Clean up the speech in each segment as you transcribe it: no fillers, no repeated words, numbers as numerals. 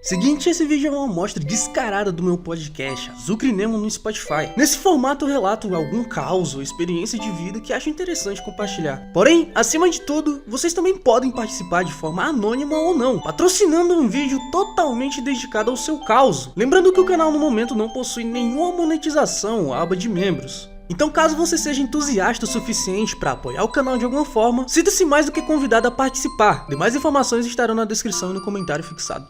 Seguinte, esse vídeo é uma amostra descarada do meu podcast, Azucre Nemo no Spotify. Nesse formato eu relato algum caos ou experiência de vida que acho interessante compartilhar. Porém, acima de tudo, vocês também podem participar de forma anônima ou não, patrocinando um vídeo totalmente dedicado ao seu caos. Lembrando que o canal no momento não possui nenhuma monetização ou aba de membros. Então, caso você seja entusiasta o suficiente para apoiar o canal de alguma forma, sinta-se mais do que convidado a participar. Demais informações estarão na descrição e no comentário fixado.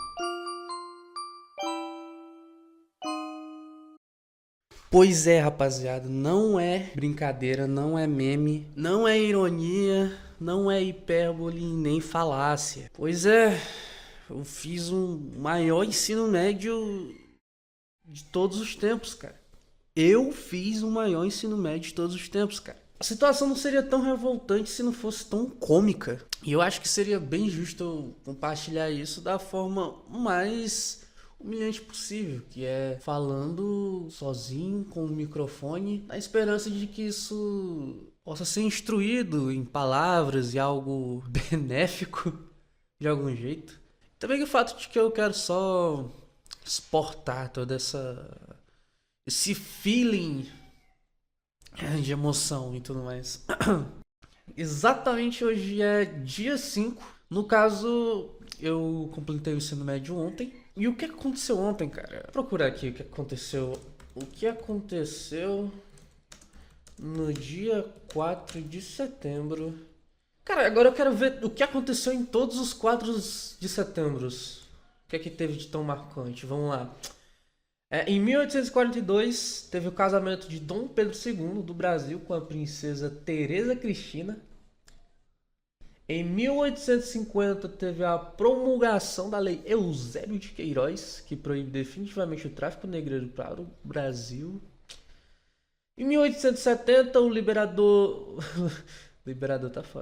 Pois é, rapaziada, não é brincadeira, não é meme, não é ironia, não é hipérbole nem falácia. Pois é, eu fiz um maior ensino médio de todos os tempos, cara. Eu fiz o maior ensino médio de todos os tempos, cara. A situação não seria tão revoltante se não fosse tão cômica. E eu acho que seria bem justo eu compartilhar isso da forma mais humilhante possível, que é falando sozinho com o microfone, na esperança de que isso possa ser instruído em palavras e algo benéfico de algum jeito. Também o fato de que eu quero só exportar toda esse feeling de emoção e tudo mais. Exatamente, hoje é dia 5. No caso, eu completei o ensino médio ontem. E o que aconteceu ontem, cara? Vou procurar aqui o que aconteceu. O que aconteceu no dia 4 de setembro. Cara, agora eu quero ver o que aconteceu em todos os 4 de setembro. O que é que teve de tão marcante? Vamos lá. Em 1842, teve o casamento de Dom Pedro II do Brasil com a princesa Teresa Cristina. Em 1850, teve a promulgação da Lei Eusébio de Queiroz, que proíbe definitivamente o tráfico negreiro para o Brasil. Em 1870, o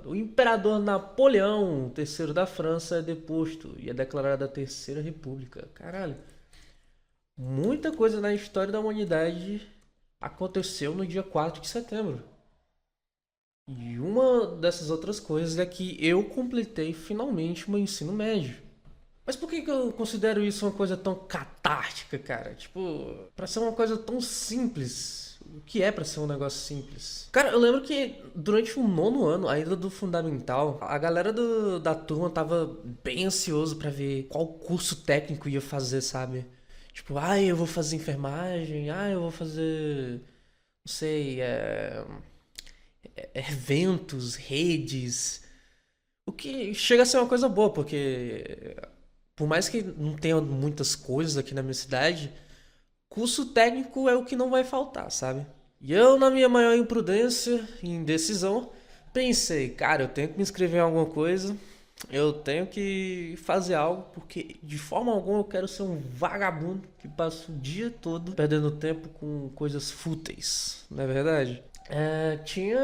o imperador Napoleão III da França é deposto e é declarada a Terceira República. Caralho. Muita coisa na história da humanidade aconteceu no dia 4 de setembro. E uma dessas outras coisas é que eu completei finalmente o meu ensino médio. Mas por que eu considero isso uma coisa tão catártica, cara? Tipo, pra ser uma coisa tão simples. O que é pra ser um negócio simples? Cara, eu lembro que durante o 9º ano, ainda do fundamental, a galera da turma tava bem ansioso pra ver qual curso técnico ia fazer, sabe? Tipo, eu vou fazer enfermagem, eu vou fazer, não sei, eventos, redes, o que chega a ser uma coisa boa, porque por mais que não tenha muitas coisas aqui na minha cidade, curso técnico é o que não vai faltar, sabe? E eu, na minha maior imprudência e indecisão, pensei, cara, eu tenho que me inscrever em alguma coisa, eu tenho que fazer algo, porque de forma alguma eu quero ser um vagabundo que passa o dia todo perdendo tempo com coisas fúteis, não é verdade? Tinha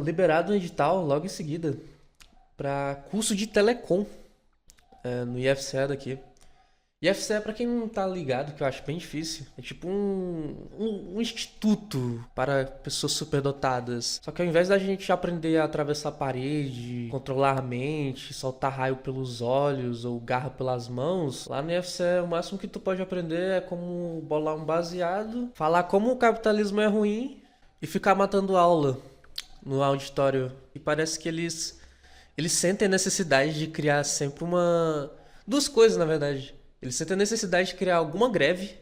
liberado um edital logo em seguida para curso de telecom no IFCE daqui. IFCE, para quem não tá ligado, que eu acho bem difícil, é tipo um instituto para pessoas superdotadas. Só que ao invés da gente aprender a atravessar a parede, controlar a mente, soltar raio pelos olhos ou garra pelas mãos, lá no IFCE o máximo que tu pode aprender é como bolar um baseado, falar como o capitalismo é ruim e ficar matando aula no auditório. E parece que eles sentem a necessidade de criar sempre duas coisas, na verdade. Eles sentem a necessidade de criar alguma greve.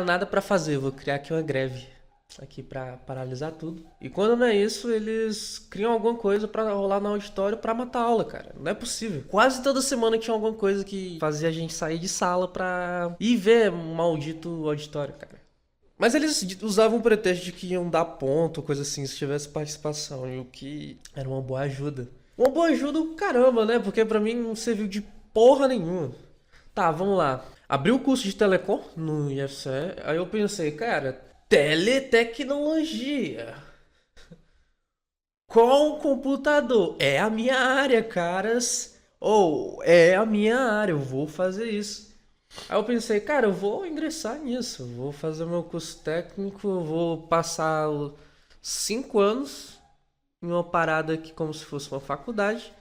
Nada pra fazer, vou criar aqui uma greve aqui pra paralisar tudo. E quando não é isso, eles criam alguma coisa pra rolar no auditório pra matar a aula, cara. Não é possível. Quase toda semana tinha alguma coisa que fazia a gente sair de sala pra ir ver um maldito auditório, cara. Mas eles usavam o pretexto de que iam dar ponto, coisa assim, se tivesse participação. E o que era uma boa ajuda. Uma boa ajuda, caramba, né? Porque pra mim não serviu de porra nenhuma. Tá, vamos lá. Abri o curso de telecom no IFCE. Aí eu pensei, cara, teletecnologia com computador. É a minha área, caras. É a minha área, eu vou fazer isso. Aí eu pensei, cara, eu vou ingressar nisso, vou fazer meu curso técnico, vou passar 5 anos em uma parada que como se fosse uma faculdade.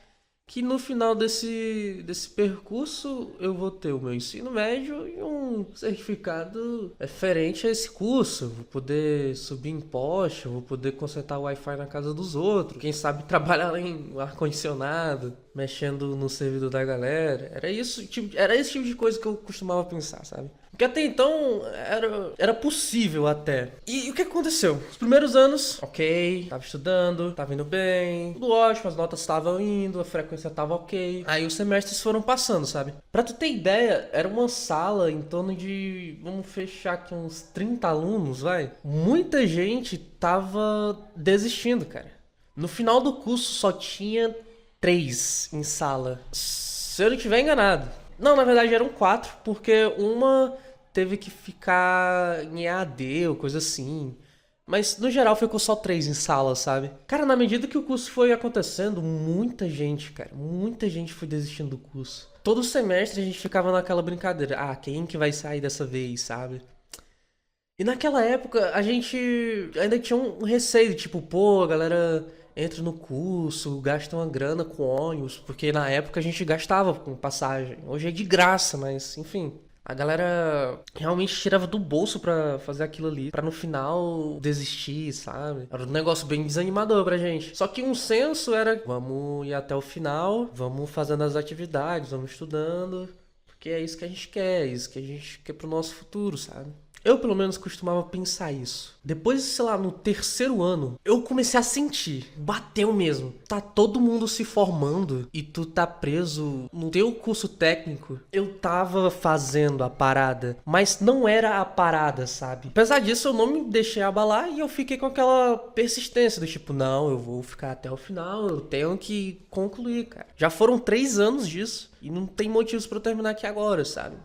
que no final desse percurso eu vou ter o meu ensino médio e um certificado referente a esse curso. Eu vou poder subir em poste, eu vou poder consertar o Wi-Fi na casa dos outros, quem sabe trabalhar lá em ar-condicionado, mexendo no servidor da galera. Era esse tipo de coisa que eu costumava pensar, sabe? Porque até então era possível até. E o que aconteceu? Os primeiros anos, ok, tava estudando, tava indo bem, tudo ótimo, as notas estavam indo, a frequência tava ok. Aí os semestres foram passando, sabe? Pra tu ter ideia, era uma sala em torno de, vamos fechar aqui, uns 30 alunos, vai. Muita gente tava desistindo, cara. No final do curso só tinha 3 em sala. Se eu não estiver enganado. Não, na verdade eram 4, porque uma teve que ficar em EAD ou coisa assim. Mas no geral ficou só 3 em sala, sabe? Cara, na medida que o curso foi acontecendo, muita gente, cara, muita gente foi desistindo do curso. Todo semestre a gente ficava naquela brincadeira. Ah, quem que vai sair dessa vez, sabe? E naquela época a gente ainda tinha um receio, tipo, pô, a galera entra no curso, gasta uma grana com ônibus, porque na época a gente gastava com passagem. Hoje é de graça, mas enfim. A galera realmente tirava do bolso pra fazer aquilo ali, pra no final desistir, sabe? Era um negócio bem desanimador pra gente. Só que um senso era, vamos ir até o final, vamos fazendo as atividades, vamos estudando, porque é isso que a gente quer, é isso que a gente quer pro nosso futuro, sabe? Eu, pelo menos, costumava pensar isso. Depois, sei lá, no terceiro ano, eu comecei a sentir. Bateu mesmo. Tá todo mundo se formando e tu tá preso no teu curso técnico. Eu tava fazendo a parada, mas não era a parada, sabe? Apesar disso, eu não me deixei abalar e eu fiquei com aquela persistência do tipo, não, eu vou ficar até o final, eu tenho que concluir, cara. Já foram 3 anos disso e não tem motivos pra eu terminar aqui agora, sabe?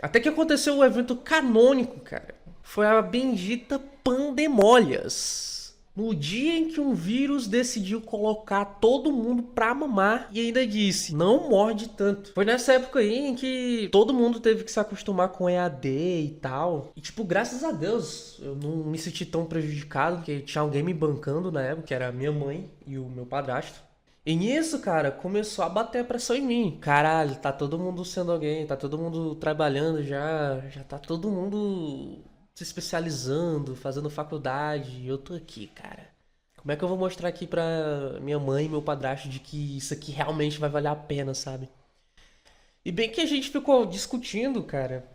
Até que aconteceu o evento canônico, cara. Foi a bendita Pandemolhas. No dia em que um vírus decidiu colocar todo mundo pra mamar e ainda disse, não morde tanto. Foi nessa época aí em que todo mundo teve que se acostumar com EAD e tal. E tipo, graças a Deus, eu não me senti tão prejudicado, porque tinha alguém me bancando na época, que era a minha mãe e o meu padrasto. E nisso, cara, começou a bater a pressão em mim. Caralho, tá todo mundo sendo alguém, tá todo mundo trabalhando já tá todo mundo se especializando, fazendo faculdade, e eu tô aqui, cara. Como é que eu vou mostrar aqui pra minha mãe e meu padrasto de que isso aqui realmente vai valer a pena, sabe? E bem que a gente ficou discutindo, cara,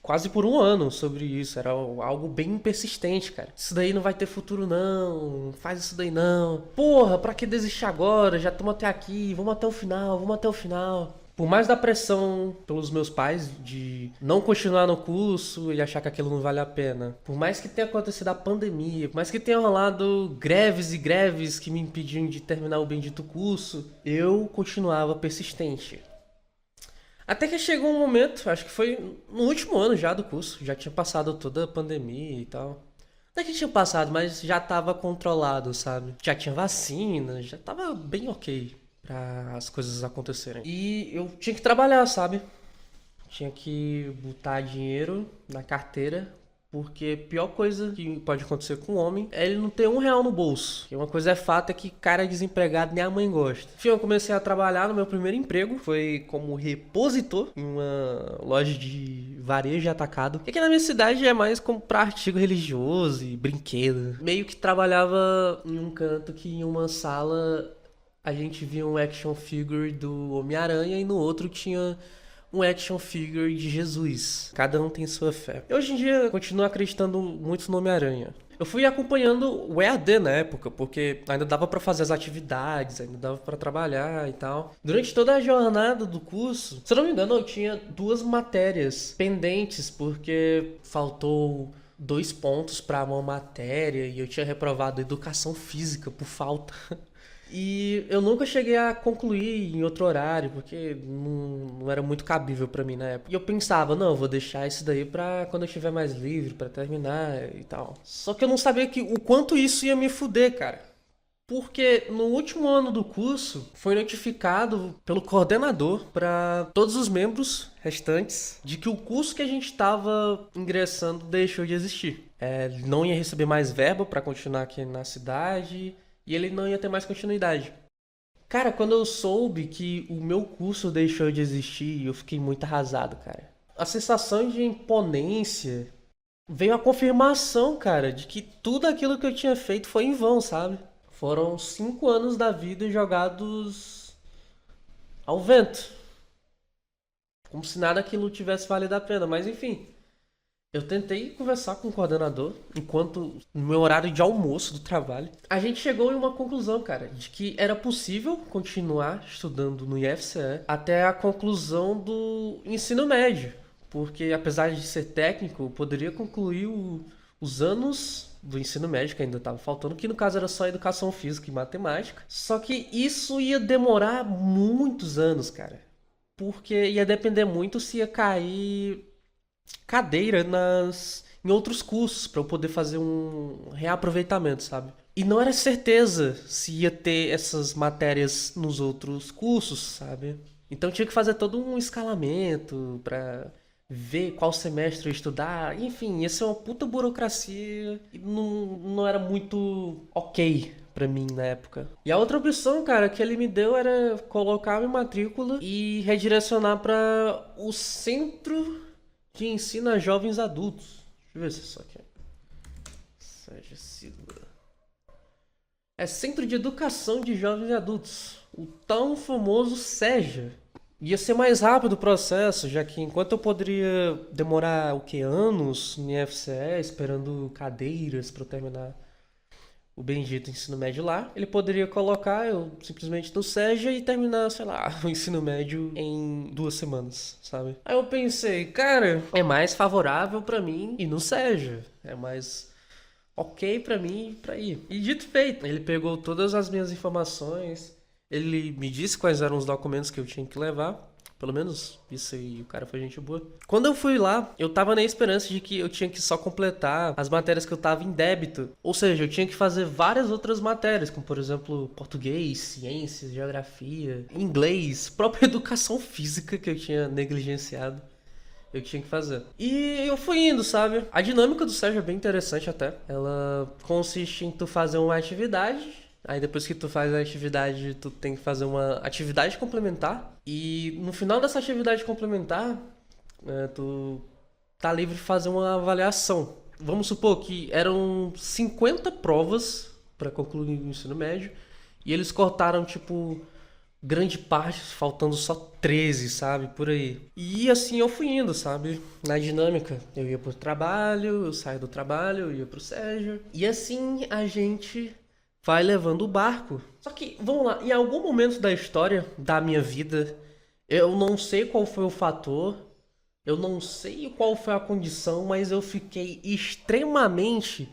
quase por um ano sobre isso. Era algo bem persistente, cara. Isso daí não vai ter futuro, não. Faz isso daí, não. Porra, pra que desistir agora? Já estamos até aqui. Vamos até o final, vamos até o final. Por mais da pressão pelos meus pais de não continuar no curso e achar que aquilo não vale a pena. Por mais que tenha acontecido a pandemia, por mais que tenha rolado greves e greves que me impediam de terminar o bendito curso, eu continuava persistente. Até que chegou um momento, acho que foi no último ano já do curso, já tinha passado toda a pandemia e tal. Não é que tinha passado, mas já tava controlado, sabe? Já tinha vacina, já tava bem ok pra as coisas acontecerem. E eu tinha que trabalhar, sabe? Tinha que botar dinheiro na carteira, porque a pior coisa que pode acontecer com um homem é ele não ter R$ 1 no bolso. E uma coisa é fato é que cara desempregado nem a mãe gosta. Enfim, eu comecei a trabalhar no meu primeiro emprego. Foi como repositor em uma loja de varejo atacado. E aqui na minha cidade é mais comprar artigo religioso e brinquedo. Meio que trabalhava em um canto que em uma sala a gente via um action figure do Homem-Aranha e no outro tinha um action figure de Jesus. Cada um tem sua fé. Eu, hoje em dia, continuo acreditando muito no Homem-Aranha. Eu fui acompanhando o EAD na época, porque ainda dava pra fazer as atividades, ainda dava pra trabalhar e tal. Durante toda a jornada do curso, se eu não me engano, eu tinha 2 matérias pendentes, porque faltou 2 pontos pra uma matéria e eu tinha reprovado educação física por falta. E eu nunca cheguei a concluir em outro horário, porque não era muito cabível pra mim na época. E eu pensava, não, eu vou deixar isso daí pra quando eu estiver mais livre, pra terminar e tal. Só que eu não sabia o quanto isso ia me fuder, cara. Porque no último ano do curso, foi notificado pelo coordenador para todos os membros restantes de que o curso que a gente estava ingressando deixou de existir. Ele não ia receber mais verba para continuar aqui na cidade e ele não ia ter mais continuidade. Cara, quando eu soube que o meu curso deixou de existir, eu fiquei muito arrasado, cara. A sensação de imponência veio a confirmação, cara, de que tudo aquilo que eu tinha feito foi em vão, sabe? Foram 5 anos da vida jogados ao vento. Como se nada aquilo tivesse valido a pena. Mas enfim, eu tentei conversar com o coordenador enquanto no meu horário de almoço do trabalho. A gente chegou em uma conclusão, cara, de que era possível continuar estudando no IFCE até a conclusão do ensino médio. Porque apesar de ser técnico, eu poderia concluir os anos do ensino médio que ainda estava faltando, que no caso era só educação física e matemática. Só que isso ia demorar muitos anos, cara. Porque ia depender muito se ia cair cadeira em outros cursos para eu poder fazer um reaproveitamento, sabe? E não era certeza se ia ter essas matérias nos outros cursos, sabe? Então tinha que fazer todo um escalamento para ver qual semestre eu ia estudar. Enfim, ia ser uma puta burocracia e não era muito ok pra mim na época. E a outra opção, cara, que ele me deu era colocar a minha matrícula e redirecionar para o Centro de Ensino a Jovens Adultos. Deixa eu ver se é isso aqui. Seja sigla. É Centro de Educação de Jovens e Adultos. O tão famoso SEJA. Ia ser mais rápido o processo, já que enquanto eu poderia demorar o que, anos no IFCE, esperando cadeiras para eu terminar o bendito ensino médio lá, ele poderia colocar eu simplesmente no SEJA e terminar, sei lá, o ensino médio em 2 semanas, sabe? Aí eu pensei, cara, é mais favorável pra mim ir no SEJA, é mais ok pra mim pra ir. E dito e feito, ele pegou todas as minhas informações, ele me disse quais eram os documentos que eu tinha que levar. Pelo menos isso aí, o cara foi gente boa. Quando eu fui lá, eu tava na esperança de que eu tinha que só completar as matérias que eu tava em débito. Ou seja, eu tinha que fazer várias outras matérias, como por exemplo, português, ciências, geografia, inglês, própria educação física que eu tinha negligenciado. Eu tinha que fazer. E eu fui indo, sabe? A dinâmica do Sérgio é bem interessante até. Ela consiste em tu fazer uma atividade. Aí depois que tu faz a atividade, tu tem que fazer uma atividade complementar. E no final dessa atividade complementar, tu tá livre de fazer uma avaliação. Vamos supor que eram 50 provas para concluir o ensino médio. E eles cortaram, tipo, grande parte, faltando só 13, sabe? Por aí. E assim eu fui indo, sabe? Na dinâmica. Eu ia pro trabalho, eu saía do trabalho, eu ia pro Sérgio. E assim a gente vai levando o barco. Só que, vamos lá, em algum momento da história da minha vida, eu não sei qual foi o fator, eu não sei qual foi a condição, mas eu fiquei extremamente,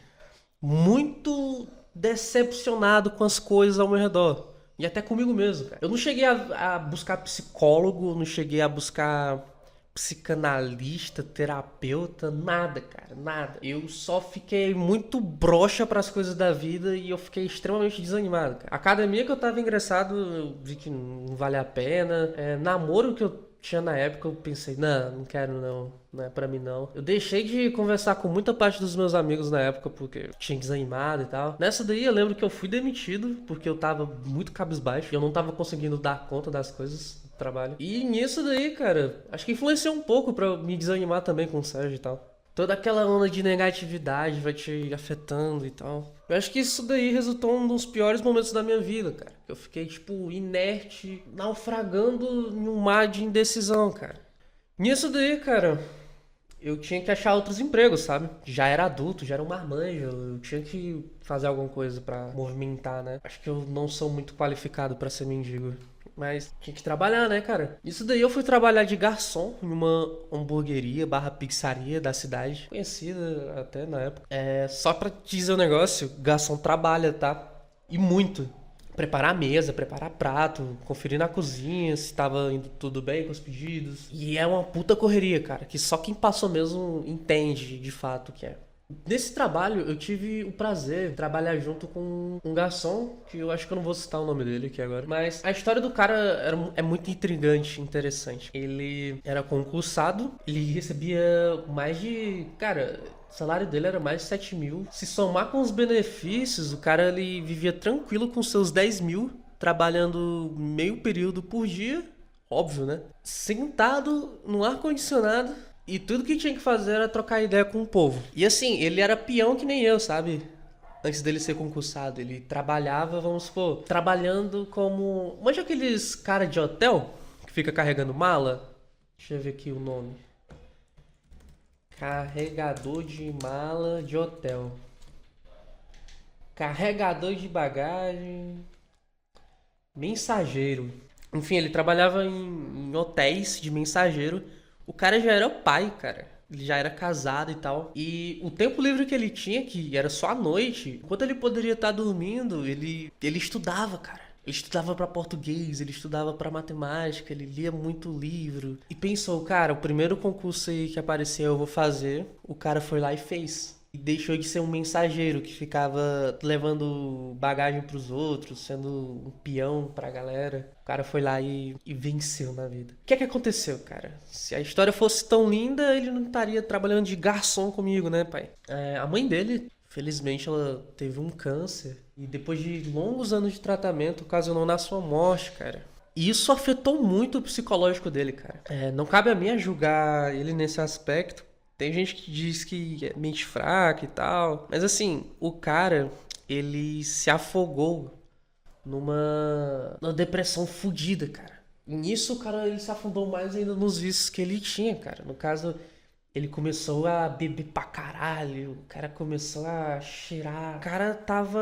muito decepcionado com as coisas ao meu redor. E até comigo mesmo, cara. Eu não cheguei a buscar psicólogo, não cheguei a buscar psicanalista, terapeuta, nada, cara, nada. Eu só fiquei muito broxa para as coisas da vida e eu fiquei extremamente desanimado, cara. A academia que eu tava ingressado, eu vi que não vale a pena. Namoro que eu tinha na época, eu pensei, não quero não, não é pra mim não. Eu deixei de conversar com muita parte dos meus amigos na época porque eu tinha desanimado e tal. Nessa daí eu lembro que eu fui demitido porque eu tava muito cabisbaixo e eu não tava conseguindo dar conta das coisas do trabalho. E nisso daí, cara, acho que influenciou um pouco pra eu me desanimar também com o Sérgio e tal. Toda aquela onda de negatividade vai te afetando e tal. Eu acho que isso daí resultou um dos piores momentos da minha vida, cara. Eu fiquei, tipo, inerte, naufragando em um mar de indecisão, cara. Nisso daí, cara, eu tinha que achar outros empregos, sabe? Já era adulto, já era um marmanjo, eu tinha que fazer alguma coisa pra movimentar, né? Acho que eu não sou muito qualificado pra ser mendigo. Mas tinha que trabalhar, né, cara? Isso daí eu fui trabalhar de garçom em uma hamburgueria barra pizzaria da cidade. Conhecida até na época. Só pra te dizer o negócio, garçom trabalha, tá? E muito. Preparar a mesa, preparar prato, conferir na cozinha se tava indo tudo bem com os pedidos. E é uma puta correria, cara, que só quem passou mesmo entende de fato o que é. Nesse trabalho, eu tive o prazer de trabalhar junto com um garçom, que eu acho que eu não vou citar o nome dele aqui agora. Mas a história do cara é muito intrigante, interessante. Ele era concursado, ele recebia mais de... Cara, o salário dele era mais de 7 mil. Se somar com os benefícios, o cara ele vivia tranquilo com seus 10 mil trabalhando meio período por dia, óbvio, né? Sentado no ar-condicionado e tudo que tinha que fazer era trocar ideia com o povo. E assim, ele era peão que nem eu, sabe? Antes dele ser concursado, ele trabalhava, vamos supor, trabalhando como... Manja aqueles cara de hotel que fica carregando mala? Deixa eu ver aqui o nome. Carregador de mala de hotel. Carregador de bagagem. Mensageiro. Enfim, ele trabalhava em hotéis de mensageiro. O cara já era pai, cara. Ele já era casado e tal. E o tempo livre que ele tinha, que era só à noite, enquanto ele poderia estar dormindo, ele estudava, cara. Ele estudava pra português, ele estudava pra matemática, ele lia muito livro. E pensou, cara, o primeiro concurso aí que apareceu eu vou fazer. O cara foi lá e fez. E deixou de ser um mensageiro que ficava levando bagagem pros outros, sendo um peão pra galera. O cara foi lá e venceu na vida. O que é que aconteceu, cara? Se a história fosse tão linda, ele não estaria trabalhando de garçom comigo, né, pai? A mãe dele, felizmente, ela teve um câncer. E depois de longos anos de tratamento, ocasionou na sua morte, cara. E isso afetou muito o psicológico dele, cara. Não cabe a mim julgar ele nesse aspecto. Tem gente que diz que é mente fraca e tal. Mas assim, o cara, ele se afogou numa depressão fodida, cara. E nisso, o cara, ele se afundou mais ainda nos vícios que ele tinha, cara. No caso, ele começou a beber pra caralho. O cara começou a cheirar. O cara tava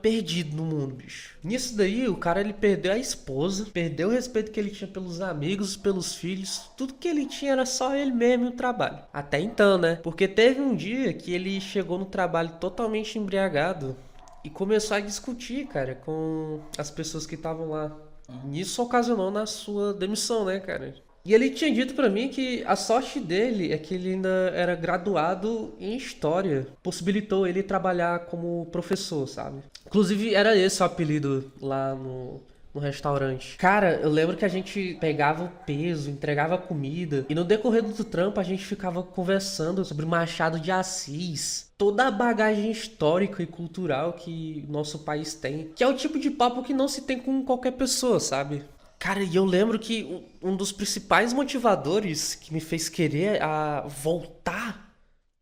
perdido no mundo, bicho. Nisso daí, o cara, ele perdeu a esposa. Perdeu o respeito que ele tinha pelos amigos, pelos filhos. Tudo que ele tinha era só ele mesmo e o trabalho. Até então, né? Porque teve um dia que ele chegou no trabalho totalmente embriagado. E começou a discutir, cara, com as pessoas que estavam lá. E nisso ocasionou na sua demissão, né, cara? E ele tinha dito pra mim que a sorte dele é que ele ainda era graduado em História. Possibilitou ele trabalhar como professor, sabe? Inclusive, era esse o apelido lá no restaurante. Cara, eu lembro que a gente pegava o peso, entregava comida. E no decorrer do trampo, a gente ficava conversando sobre Machado de Assis. Toda a bagagem histórica e cultural que o nosso país tem. Que é o tipo de papo que não se tem com qualquer pessoa, sabe? Cara, e eu lembro que um dos principais motivadores que me fez querer voltar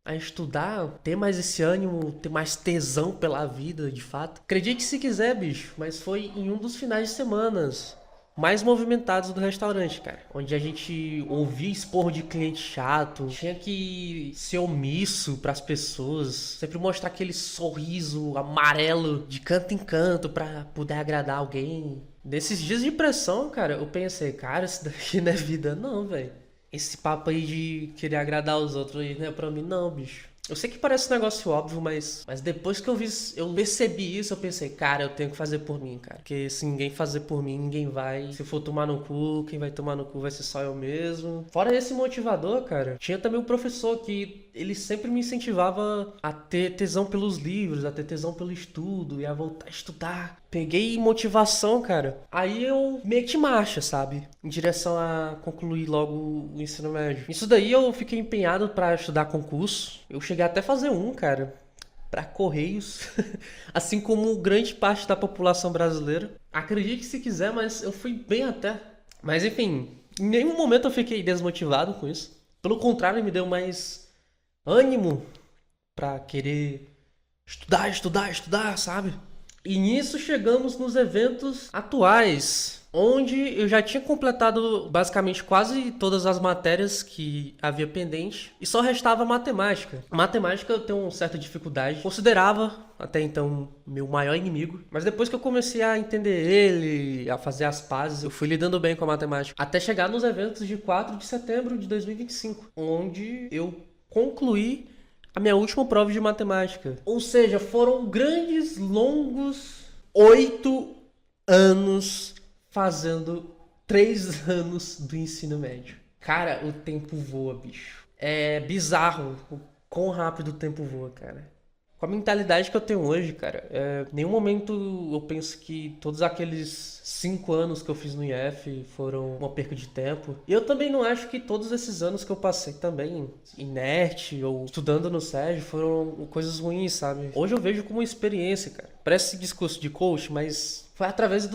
a estudar, ter mais esse ânimo, ter mais tesão pela vida, de fato. Acredite se quiser, bicho, mas foi em um dos finais de semanas mais movimentados do restaurante, cara. Onde a gente ouvia esporro de cliente chato, tinha que ser omisso pras pessoas, sempre mostrar aquele sorriso amarelo de canto em canto pra poder agradar alguém. Nesses dias de pressão, cara, eu pensei, cara, isso daqui não é vida não, velho. Esse papo aí de querer agradar os outros aí não é pra mim não, bicho. Eu sei que parece um negócio óbvio, mas depois que eu percebi isso, eu pensei, cara, eu tenho que fazer por mim, cara. Porque se ninguém fazer por mim, ninguém vai. Se eu for tomar no cu, quem vai tomar no cu vai ser só eu mesmo. Fora esse motivador, cara, tinha também um professor que ele sempre me incentivava a ter tesão pelos livros, a ter tesão pelo estudo e a voltar a estudar. Peguei motivação, cara. Aí eu meti marcha, sabe? Em direção a concluir logo o ensino médio. Isso daí eu fiquei empenhado pra estudar concurso. Eu cheguei até a fazer um, cara, pra Correios. Assim como grande parte da população brasileira. Acredite se quiser, mas eu fui bem até. Mas enfim, em nenhum momento eu fiquei desmotivado com isso. Pelo contrário, me deu mais ânimo pra querer estudar, sabe? E nisso chegamos nos eventos atuais, onde eu já tinha completado basicamente quase todas as matérias que havia pendente e só restava matemática. Matemática eu tenho uma certa dificuldade, considerava até então meu maior inimigo, mas depois que eu comecei a entender ele, a fazer as pazes, eu fui lidando bem com a matemática. Até chegar nos eventos de 4 de setembro de 2025, onde eu concluí a minha última prova de matemática. Ou seja, foram grandes, longos 8 anos fazendo 3 anos do ensino médio. Cara, o tempo voa, bicho. É bizarro o quão rápido o tempo voa, cara. Com a mentalidade que eu tenho hoje, cara, em nenhum momento eu penso que todos aqueles 5 anos que eu fiz no IF foram uma perca de tempo. E eu também não acho que todos esses anos que eu passei também inerte ou estudando no SEG foram coisas ruins, sabe? Hoje eu vejo como uma experiência, cara. Parece discurso de coach, mas foi através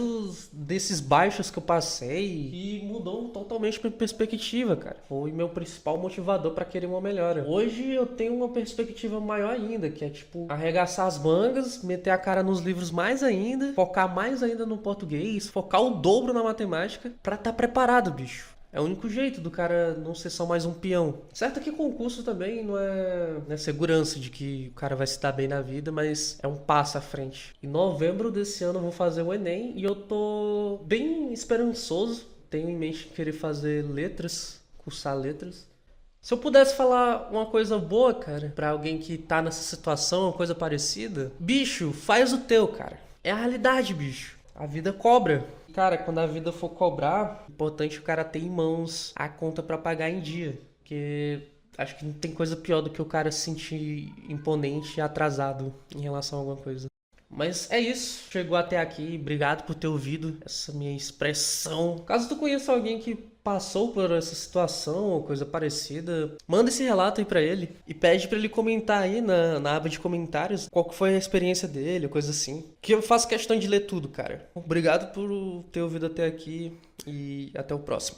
desses baixos que eu passei e mudou totalmente minha perspectiva, cara. Foi meu principal motivador pra querer uma melhora. Hoje eu tenho uma perspectiva maior ainda, que é tipo arregaçar as mangas, meter a cara nos livros mais ainda, focar mais ainda no português, focar o dobro na matemática pra estar preparado, bicho. É o único jeito do cara não ser só mais um peão. Certo que concurso também não é segurança de que o cara vai se dar bem na vida, mas é um passo à frente. Em novembro desse ano eu vou fazer o Enem e eu tô bem esperançoso. Tenho em mente querer fazer letras, cursar letras. Se eu pudesse falar uma coisa boa, cara, pra alguém que tá nessa situação, uma coisa parecida, bicho, faz o teu, cara. É a realidade, bicho. A vida cobra. Cara, quando a vida for cobrar, é importante o cara ter em mãos a conta pra pagar em dia. Porque acho que não tem coisa pior do que o cara se sentir imponente e atrasado em relação a alguma coisa. Mas é isso. Chegou até aqui. Obrigado por ter ouvido essa minha expressão. Caso tu conheça alguém que passou por essa situação ou coisa parecida, manda esse relato aí pra ele e pede pra ele comentar aí na aba de comentários qual que foi a experiência dele, coisa assim. Que eu faço questão de ler tudo, cara. Obrigado por ter ouvido até aqui e até o próximo.